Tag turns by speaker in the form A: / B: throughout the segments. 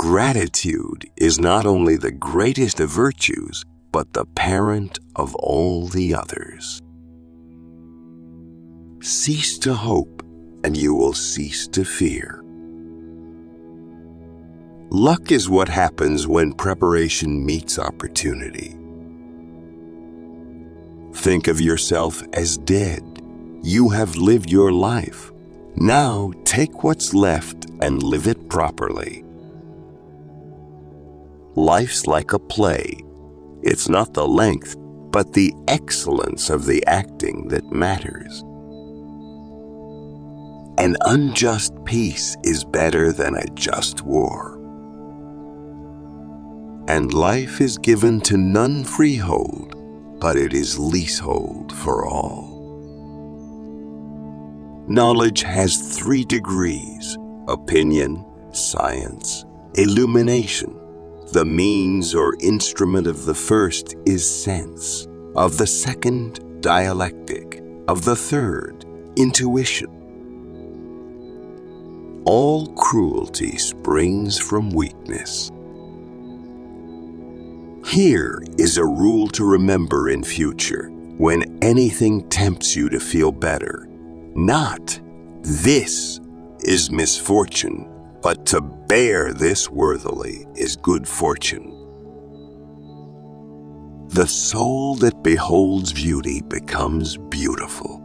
A: Gratitude is not only the greatest of virtues, but the parent of all the others. Cease to hope, and you will cease to fear. Luck is what happens when preparation meets opportunity. Think of yourself as dead. You have lived your life. Now take what's left and live it properly. Life's like a play. It's not the length, but the excellence of the acting that matters. An unjust peace is better than a just war. And life is given to none freehold, but it is leasehold for all. Knowledge has 3 degrees: opinion, science, illumination. The means or instrument of the first is sense, of the second, dialectic, of the third, intuition. All cruelty springs from weakness. Here is a rule to remember in future when anything tempts you to feel better. Not, "This is misfortune," but to bear this worthily is good fortune. The soul that beholds beauty becomes beautiful.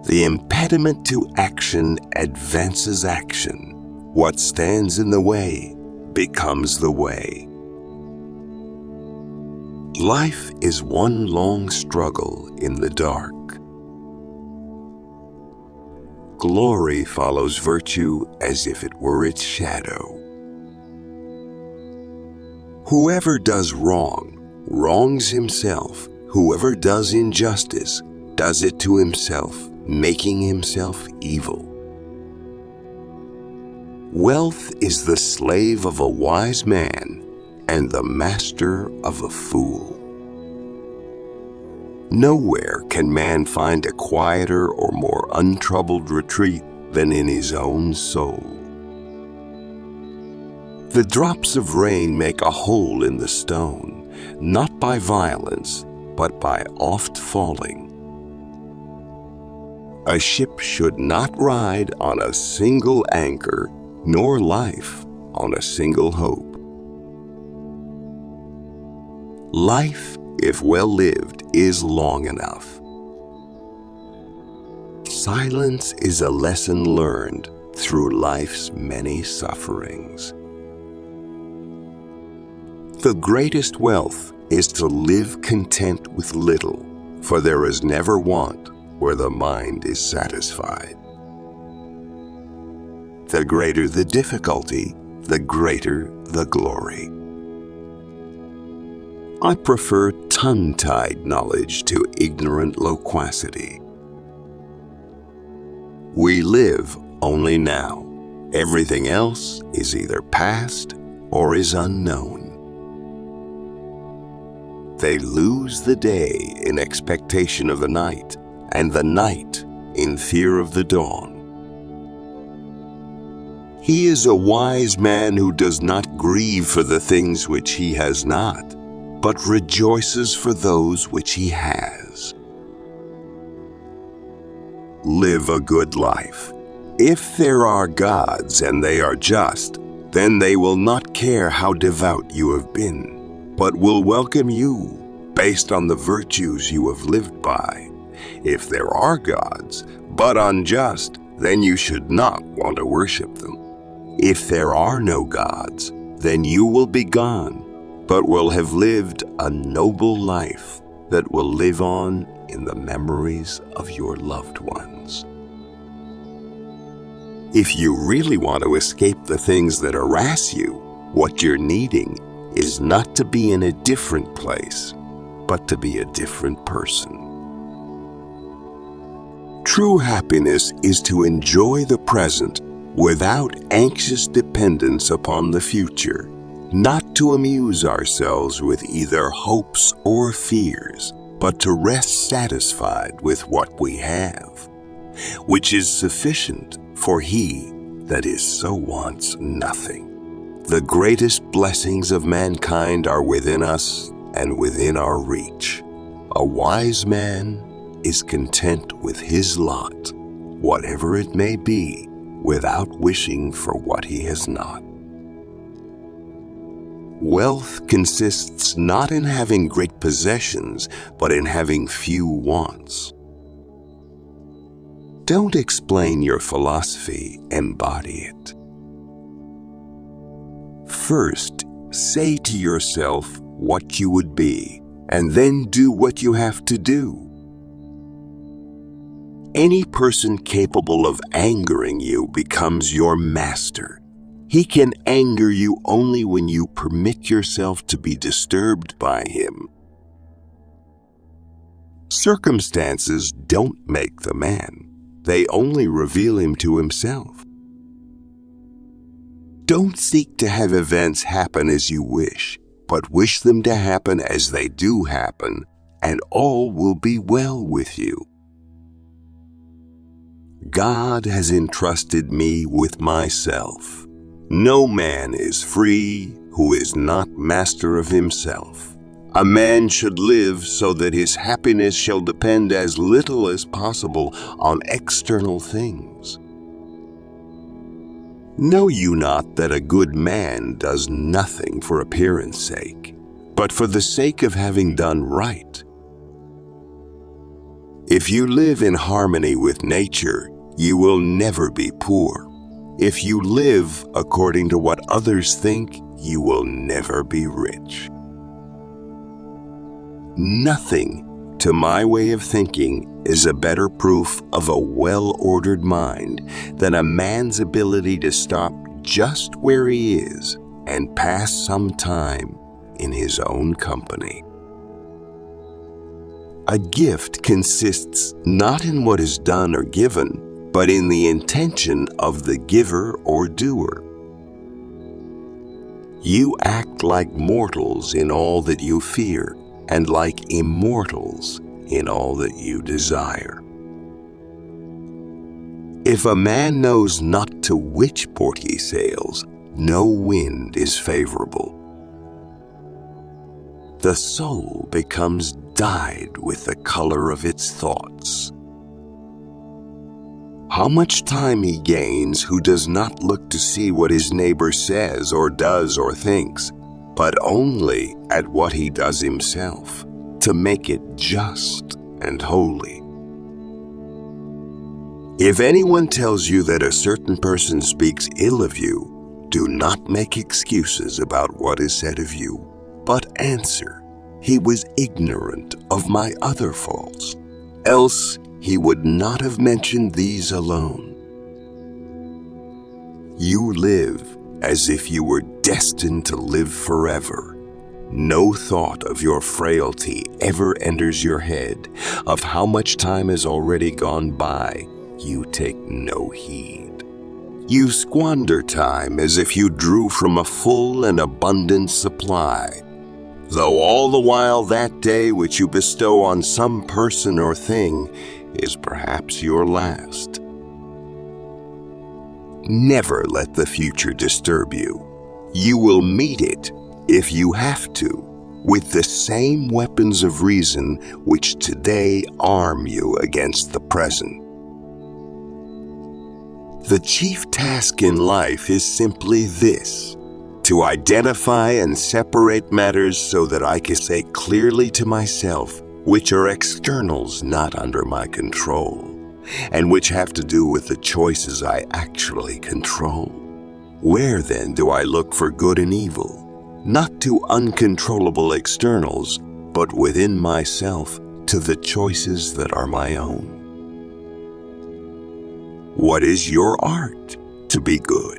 A: The impediment to action advances action. What stands in the way becomes the way. Life is one long struggle in the dark. Glory follows virtue as if it were its shadow. Whoever does wrong wrongs himself. Whoever does injustice does it to himself, making himself evil. Wealth is the slave of a wise man and the master of a fool. Nowhere can man find a quieter or more untroubled retreat than in his own soul. The drops of rain make a hole in the stone, not by violence, but by oft falling. A ship should not ride on a single anchor, nor life on a single hope. Life, if well lived, is long enough. Silence is a lesson learned through life's many sufferings. The greatest wealth is to live content with little, for there is never want where the mind is satisfied. The greater the difficulty, the greater the glory. I prefer tongue-tied knowledge to ignorant loquacity. We live only now. Everything else is either past or is unknown. They lose the day in expectation of the night, and the night in fear of the dawn. He is a wise man who does not grieve for the things which he has not, but rejoices for those which he has. Live a good life. If there are gods and they are just, then they will not care how devout you have been, but will welcome you based on the virtues you have lived by. If there are gods, but unjust, then you should not want to worship them. If there are no gods, then you will be gone, but will have lived a noble life that will live on in the memories of your loved ones. If you really want to escape the things that harass you, what you're needing is not to be in a different place, but to be a different person. True happiness is to enjoy the present without anxious dependence upon the future, not to amuse ourselves with either hopes or fears, but to rest satisfied with what we have, which is sufficient, for He that is so wants nothing. The greatest blessings of mankind are within us and within our reach. A wise man is content with his lot, whatever it may be, without wishing for what he has not. Wealth consists not in having great possessions, but in having few wants. Don't explain your philosophy, embody it. First, say to yourself what you would be, and then do what you have to do. Any person capable of angering you becomes your master. He can anger you only when you permit yourself to be disturbed by him. Circumstances don't make the man. They only reveal him to himself. Don't seek to have events happen as you wish, but wish them to happen as they do happen, and all will be well with you. God has entrusted me with myself. No man is free who is not master of himself. A man should live so that his happiness shall depend as little as possible on external things. Know you not that a good man does nothing for appearance sake, but for the sake of having done right? If you live in harmony with nature, you will never be poor. If you live according to what others think, you will never be rich. Nothing, to my way of thinking, is a better proof of a well-ordered mind than a man's ability to stop just where he is and pass some time in his own company. A gift consists not in what is done or given, but in the intention of the giver or doer. You act like mortals in all that you fear, and like immortals in all that you desire. If a man knows not to which port he sails, no wind is favorable. The soul becomes dyed with the color of its thoughts. How much time he gains who does not look to see what his neighbor says or does or thinks, but only at what he does himself, to make it just and holy. If anyone tells you that a certain person speaks ill of you, do not make excuses about what is said of you, but answer, "He was ignorant of my other faults, else he would not have mentioned these alone." You live as if you were destined to live forever. No thought of your frailty ever enters your head. Of how much time has already gone by, you take no heed. You squander time as if you drew from a full and abundant supply, though all the while that day which you bestow on some person or thing is perhaps your last. Never let the future disturb you. You will meet it, if you have to, with the same weapons of reason which today arm you against the present. The chief task in life is simply this: to identify and separate matters so that I can say clearly to myself which are externals not under my control, and which have to do with the choices I actually control. Where then do I look for good and evil? Not to uncontrollable externals, but within myself to the choices that are my own. What is your art? To be good.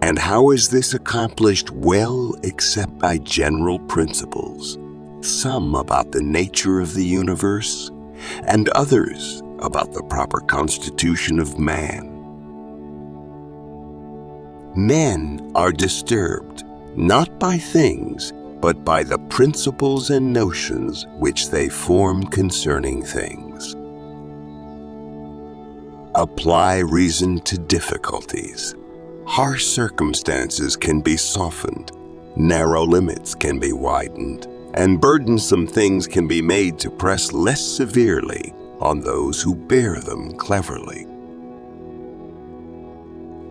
A: And how is this accomplished? Well, except by general principles, some about the nature of the universe, and others about the proper constitution of man. Men are disturbed, not by things, but by the principles and notions which they form concerning things. Apply reason to difficulties. Harsh circumstances can be softened, narrow limits can be widened, and burdensome things can be made to press less severely on those who bear them cleverly.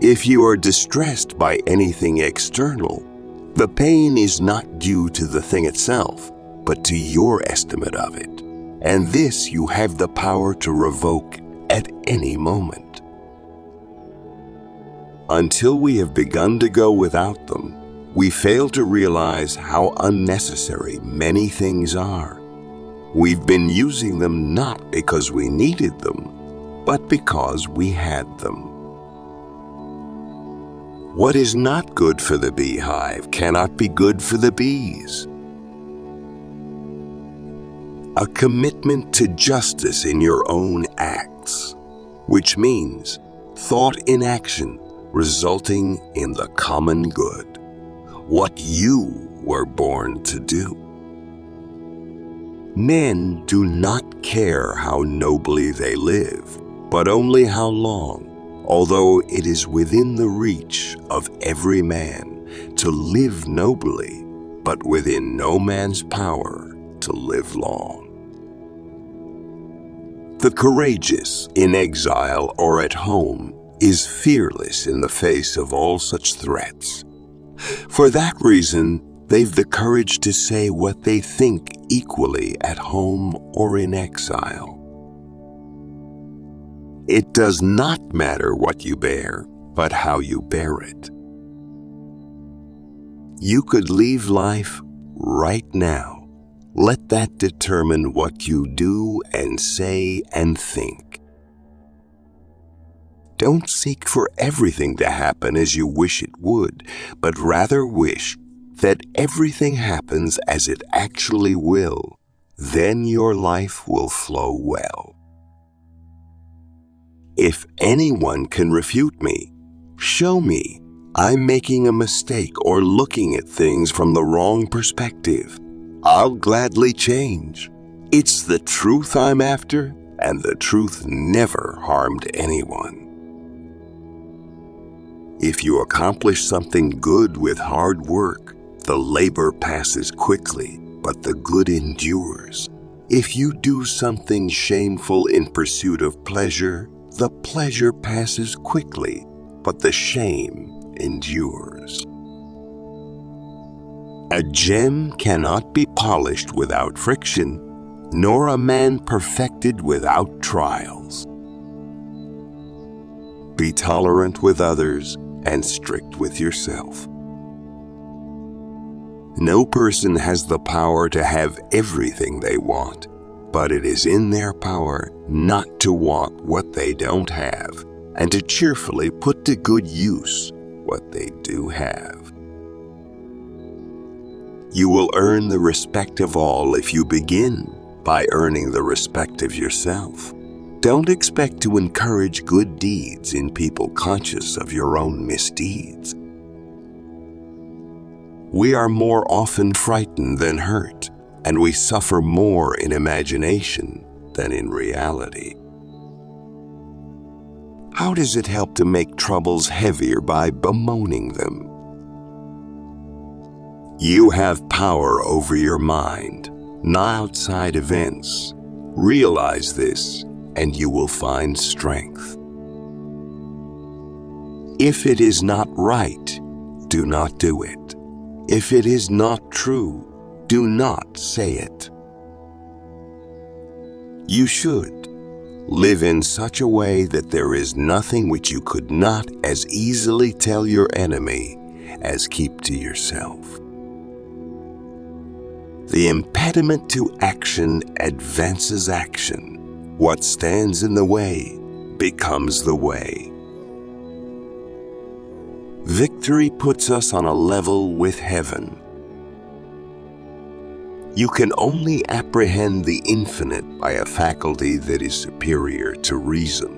A: If you are distressed by anything external, the pain is not due to the thing itself, but to your estimate of it, and this you have the power to revoke at any moment. Until we have begun to go without them, we fail to realize how unnecessary many things are. We've been using them not because we needed them, but because we had them. What is not good for the beehive cannot be good for the bees. A commitment to justice in your own acts, which means thought in action resulting in the common good, what you were born to do. Men do not care how nobly they live, but only how long, although it is within the reach of every man to live nobly, but within no man's power to live long. The courageous, in exile or at home, is fearless in the face of all such threats. For that reason, they've the courage to say what they think equally at home or in exile. It does not matter what you bear, but how you bear it. You could leave life right now. Let that determine what you do and say and think. Don't seek for everything to happen as you wish it would, but rather wish that everything happens as it actually will. Then your life will flow well. If anyone can refute me, show me I'm making a mistake or looking at things from the wrong perspective. I'll gladly change. It's the truth I'm after, and the truth never harmed anyone. If you accomplish something good with hard work, the labor passes quickly, but the good endures. If you do something shameful in pursuit of pleasure, the pleasure passes quickly, but the shame endures. A gem cannot be polished without friction, nor a man perfected without trials. Be tolerant with others and strict with yourself. No person has the power to have everything they want, but it is in their power not to want what they don't have and to cheerfully put to good use what they do have. You will earn the respect of all if you begin by earning the respect of yourself. Don't expect to encourage good deeds in people conscious of your own misdeeds. We are more often frightened than hurt, and we suffer more in imagination than in reality. How does it help to make troubles heavier by bemoaning them? You have power over your mind, not outside events. Realize this, and you will find strength. If it is not right, do not do it. If it is not true, do not say it. You should live in such a way that there is nothing which you could not as easily tell your enemy as keep to yourself. The impediment to action advances action. What stands in the way becomes the way. Victory puts us on a level with heaven. You can only apprehend the infinite by a faculty that is superior to reason.